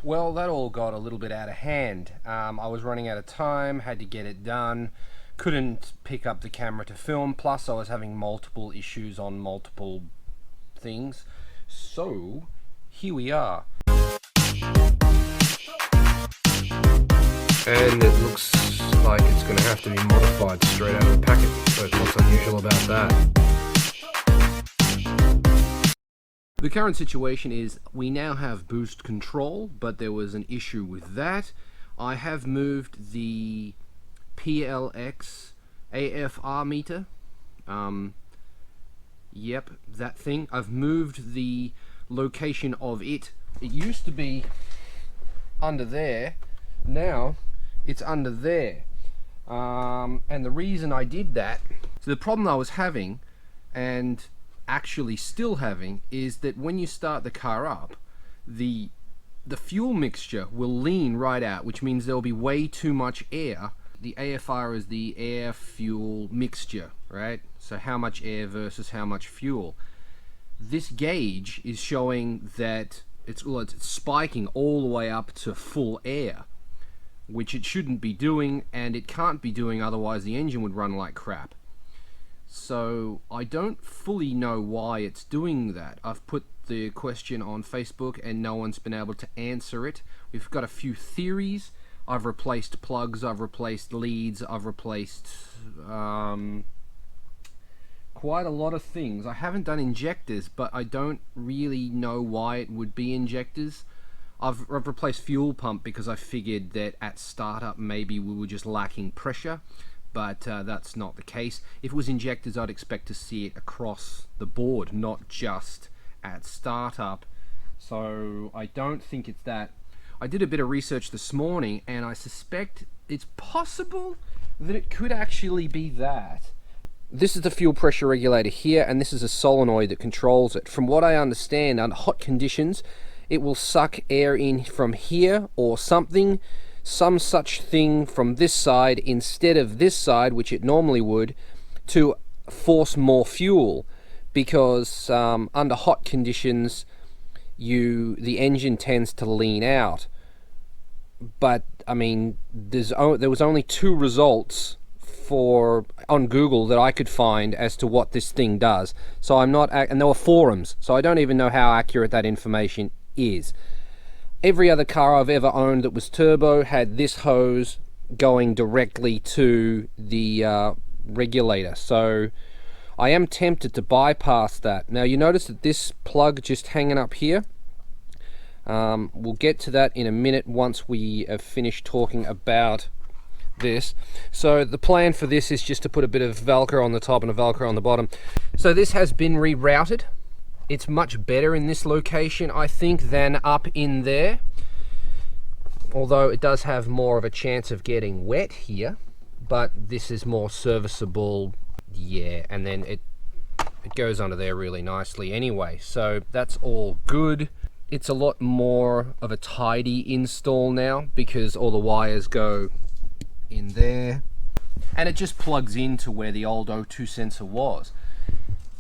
Well, that all got a little bit out of hand. I was running out of time, had to get it done, couldn't pick up the camera to film, plus I was having multiple issues on multiple things. So, here we are. And it looks like it's going to have to be modified straight out of the packet. So what's unusual about that? The current situation is we now have boost control, but there was an issue with that. I have moved the PLX AFR meter. Yep, that thing. I've moved the location of it. It used to be under there. Now it's under there. And the reason I did that, so the problem I was having, and actually still having, is that when you start the car up, the fuel mixture will lean right out, which means there will be way too much air. The AFR is the air fuel mixture, right? So how much air versus how much fuel. This gauge is showing that it's spiking all the way up to full air, which it shouldn't be doing, and it can't be doing, otherwise the engine would run like crap. So I don't fully know why it's doing that. I've put the question on Facebook and no one's been able to answer it. We've got a few theories. I've replaced plugs, I've replaced leads, I've replaced quite a lot of things. I haven't done injectors, but I don't really know why it would be injectors. I've replaced fuel pump because I figured that at startup maybe we were just lacking pressure. But that's not the case. If it was injectors, I'd expect to see it across the board, not just at startup. So I don't think it's that. I did a bit of research this morning, and I suspect it's possible that it could actually be that. This is the fuel pressure regulator here, and this is a solenoid that controls it. From what I understand, under hot conditions, it will suck air in from here or some such thing from this side instead of this side, which it normally would, to force more fuel, because under hot conditions the engine tends to lean out. But I mean, there was only 2 results on Google that I could find as to what this thing does. So I'm not, and there were forums, so I don't even know how accurate that information is. Every other car I've ever owned that was turbo had this hose going directly to the regulator. So I am tempted to bypass that. Now you notice that this plug just hanging up here, we'll get to that in a minute once we have finished talking about this. So the plan for this is just to put a bit of Velcro on the top and a Velcro on the bottom. So this has been rerouted. It's much better in this location, I think, than up in there. Although it does have more of a chance of getting wet here, but this is more serviceable, yeah, and then it goes under there really nicely anyway. So that's all good. It's a lot more of a tidy install now because all the wires go in there, and it just plugs into where the old O2 sensor was.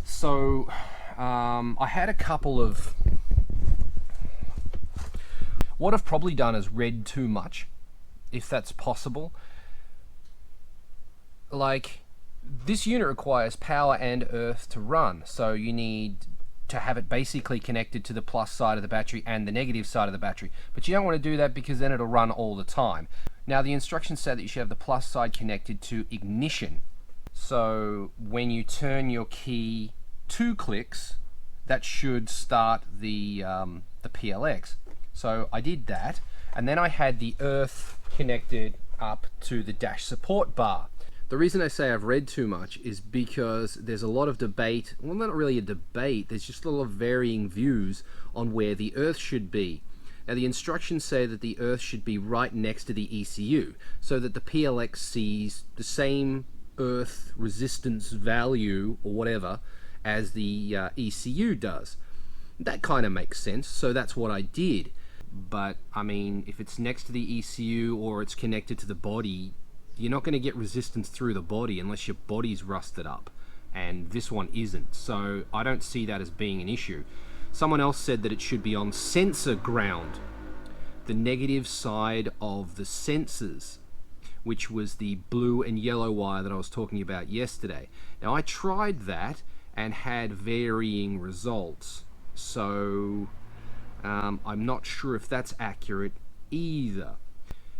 So I had a couple of... What I've probably done is read too much, if that's possible. Like, this unit requires power and earth to run, so you need to have it basically connected to the plus side of the battery and the negative side of the battery. But you don't want to do that because then it'll run all the time. Now the instructions say that you should have the plus side connected to ignition. So when you turn your key 2 clicks, that should start the PLX. So I did that, and then I had the earth connected up to the dash support bar. The reason I say I've read too much is because there's a lot of debate, well, not really a debate, there's just a lot of varying views on where the earth should be. Now the instructions say that the earth should be right next to the ECU, so that the PLX sees the same earth resistance value or whatever as the ECU does. That kind of makes sense, so that's what I did. But I mean, if it's next to the ECU or it's connected to the body, you're not going to get resistance through the body unless your body's rusted up, and this one isn't, so I don't see that as being an issue. Someone else said that it should be on sensor ground, the negative side of the sensors, which was the blue and yellow wire that I was talking about yesterday. Now, I tried that and had varying results, so I'm not sure if that's accurate either.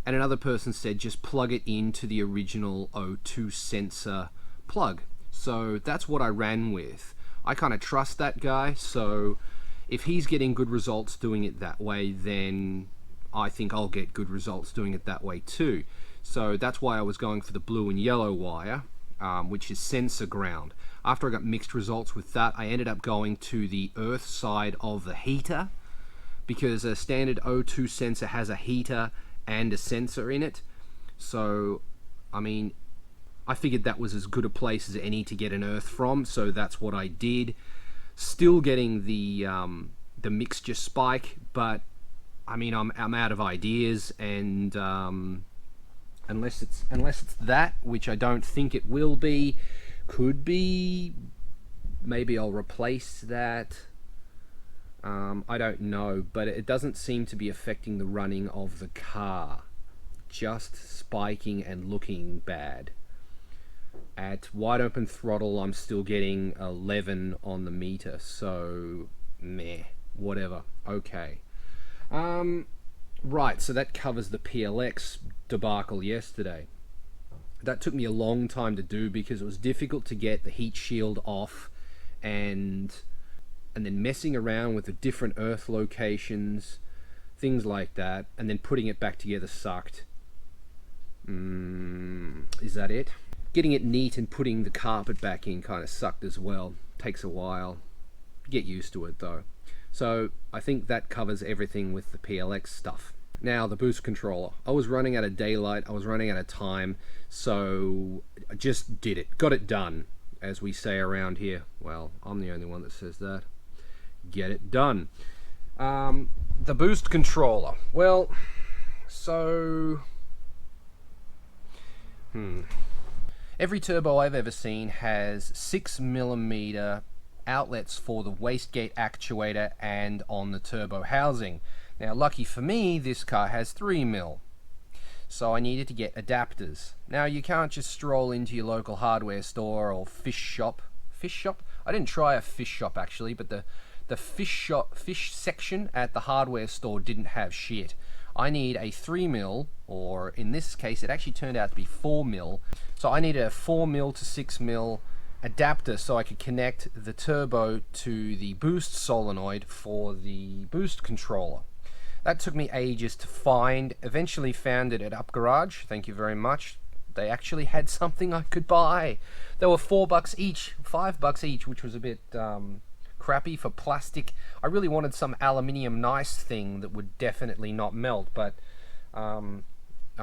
And another person said just plug it into the original O2 sensor plug. So that's what I ran with. I kind of trust that guy, so if he's getting good results doing it that way, then I think I'll get good results doing it that way too. So that's why I was going for the blue and yellow wire, which is sensor ground. After I got mixed results with that, I ended up going to the earth side of the heater, because a standard O2 sensor has a heater and a sensor in it. So, I mean, I figured that was as good a place as any to get an earth from, so that's what I did. Still getting the mixture spike, but I mean, I'm out of ideas, and unless it's that, which I don't think it will be, could be, maybe I'll replace that. I don't know, but it doesn't seem to be affecting the running of the car. Just spiking and looking bad. At wide open throttle, I'm still getting 11 on the meter, so meh, whatever, okay. Right, so that covers the PLX debacle yesterday. That took me a long time to do because it was difficult to get the heat shield off, and then messing around with the different earth locations, things like that, and then putting it back together sucked. Is that it? Getting it neat and putting the carpet back in kind of sucked as well. Takes a while. Get used to it though. So I think that covers everything with the PLX stuff. Now the boost controller. I was running out of daylight, I was running out of time, so I just did it. Got it done, as we say around here. Well, I'm the only one that says that. Get it done. The boost controller. Well, so... Every turbo I've ever seen has 6mm outlets for the wastegate actuator and on the turbo housing. Now, lucky for me, this car has 3mm. So I needed to get adapters. Now, you can't just stroll into your local hardware store or fish shop. Fish shop? I didn't try a fish shop actually, but the fish section at the hardware store didn't have shit. I need a 3mm, or in this case it actually turned out to be 4mm. So I needed a 4mm to 6mm adapter so I could connect the turbo to the boost solenoid for the boost controller. That took me ages to find. Eventually found it at Up Garage. Thank you very much. They actually had something I could buy. They were $4 each, $5 each, which was a bit crappy for plastic. I really wanted some aluminium nice thing that would definitely not melt, but I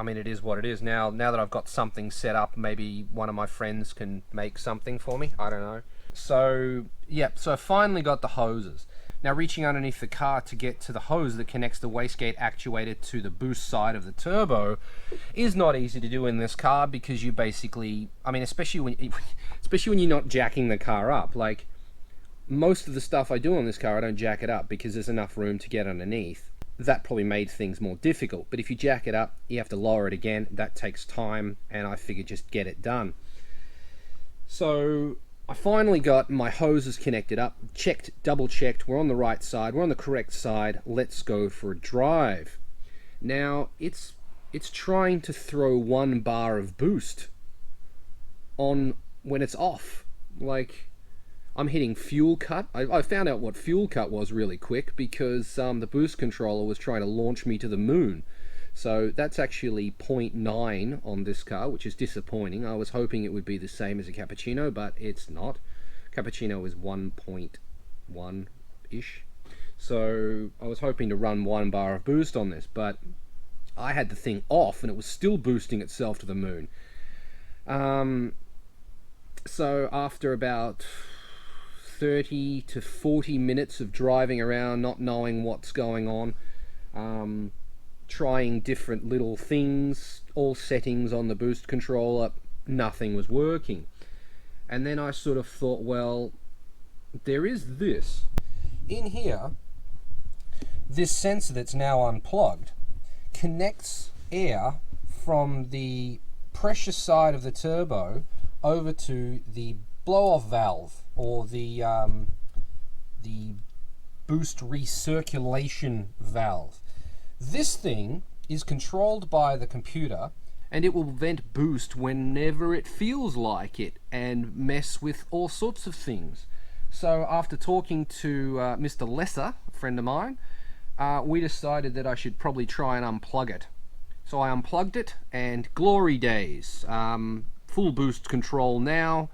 mean, it is what it is. Now that I've got something set up, maybe one of my friends can make something for me. I don't know. So yeah, so I finally got the hoses. Now, reaching underneath the car to get to the hose that connects the wastegate actuator to the boost side of the turbo is not easy to do in this car, because you basically, I mean, especially when you're not jacking the car up. Like, most of the stuff I do on this car, I don't jack it up because there's enough room to get underneath. That probably made things more difficult. But if you jack it up, you have to lower it again. That takes time, and I figured just get it done. So I finally got my hoses connected up, checked, double checked, we're on the right side, we're on the correct side, let's go for a drive. Now, it's trying to throw 1 bar of boost on when it's off. Like, I'm hitting fuel cut. I found out what fuel cut was really quick, because the boost controller was trying to launch me to the moon. So that's actually 0.9 on this car, which is disappointing. I was hoping it would be the same as a Cappuccino, but it's not. Cappuccino is 1.1-ish. So I was hoping to run 1 bar of boost on this, but I had the thing off and it was still boosting itself to the moon. So after about 30 to 40 minutes of driving around, not knowing what's going on, trying different little things, all settings on the boost controller, nothing was working. And then I sort of thought, well, there is this. In here, this sensor that's now unplugged. connects air from the pressure side of the turbo over to the blow-off valve, or the boost recirculation valve. This thing is controlled by the computer, and it will vent boost whenever it feels like it and mess with all sorts of things. So after talking to Mr. Lesser, a friend of mine, we decided that I should probably try and unplug it. So I unplugged it, and glory days. Full boost control now.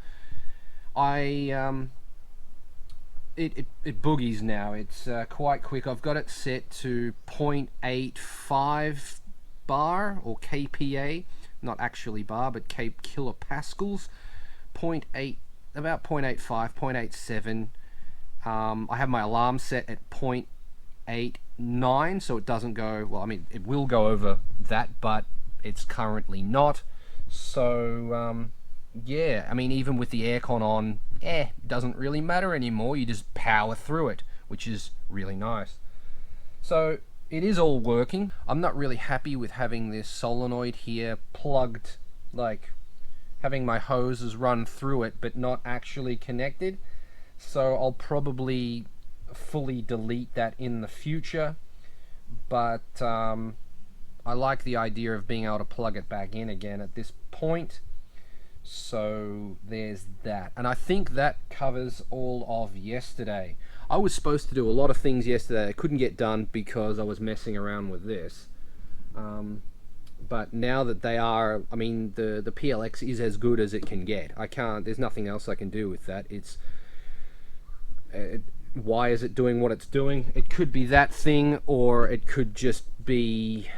It boogies now. It's quite quick. I've got it set to 0.85 bar, or kPa, not actually bar, but kilopascals. 0.8, about 0.85, 0.87. I have my alarm set at 0.89, so it doesn't go, well, I mean, it will go over that, but it's currently not. So, yeah, I mean, even with the aircon on, it doesn't really matter anymore. You just power through it, which is really nice. So it is all working. I'm not really happy with having this solenoid here plugged, like having my hoses run through it but not actually connected. So I'll probably fully delete that in the future, but I like the idea of being able to plug it back in again at this point. So there's that, and I think that covers all of yesterday. I was supposed to do a lot of things yesterday I couldn't get done because I was messing around with this, but now that they are, I mean, the PLX is as good as it can get. There's nothing else I can do with that. Why is it doing what it's doing? It could be that thing, or it could just be,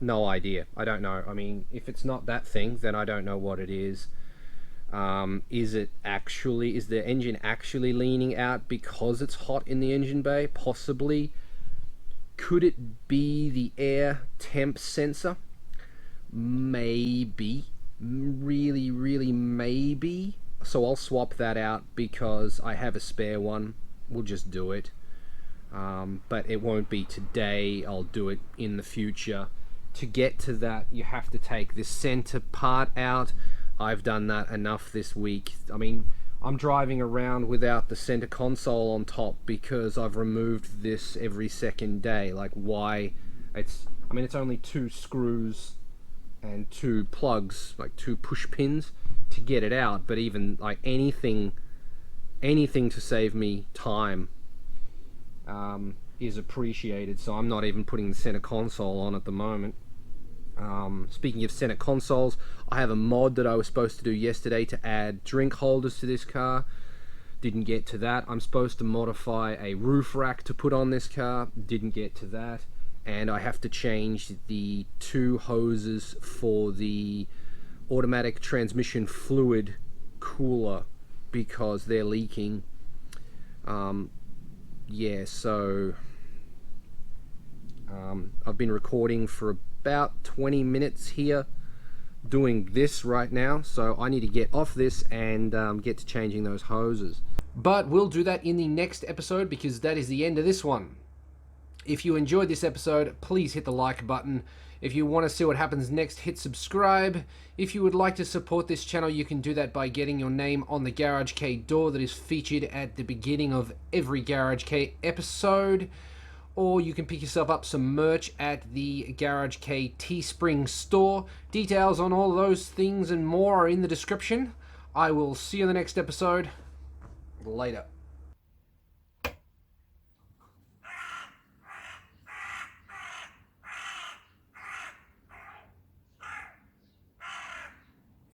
no idea. I don't know. I mean, if it's not that thing, then I don't know what it is. Is the engine actually leaning out because it's hot in the engine bay? Possibly. Could it be the air temp sensor? Maybe. Really, really maybe. So I'll swap that out because I have a spare one. We'll just do it. But it won't be today. I'll do it in the future. To get to that, you have to take this center part out. I've done that enough this week. I mean, I'm driving around without the center console on top because I've removed this every second day. Like, why? I mean, it's only 2 screws and 2 plugs, like 2 push pins to get it out. But even like anything to save me time is appreciated. So I'm not even putting the center console on at the moment. Speaking of center consoles, I have a mod that I was supposed to do yesterday to add drink holders to this car. Didn't get to that. I'm supposed to modify a roof rack to put on this car. Didn't get to that. And I have to change the 2 hoses for the automatic transmission fluid cooler because they're leaking. Yeah, so I've been recording for about 20 minutes here doing this right now, so I need to get off this and get to changing those hoses. But we'll do that in the next episode because that is the end of this one. If you enjoyed this episode, please hit the like button. If you want to see what happens next, hit subscribe. If you would like to support this channel, you can do that by getting your name on the Garage Kei door that is featured at the beginning of every Garage Kei episode. Or you can pick yourself up some merch at the Garage Kei Teespring store. Details on all those things and more are in the description. I will see you in the next episode. Later.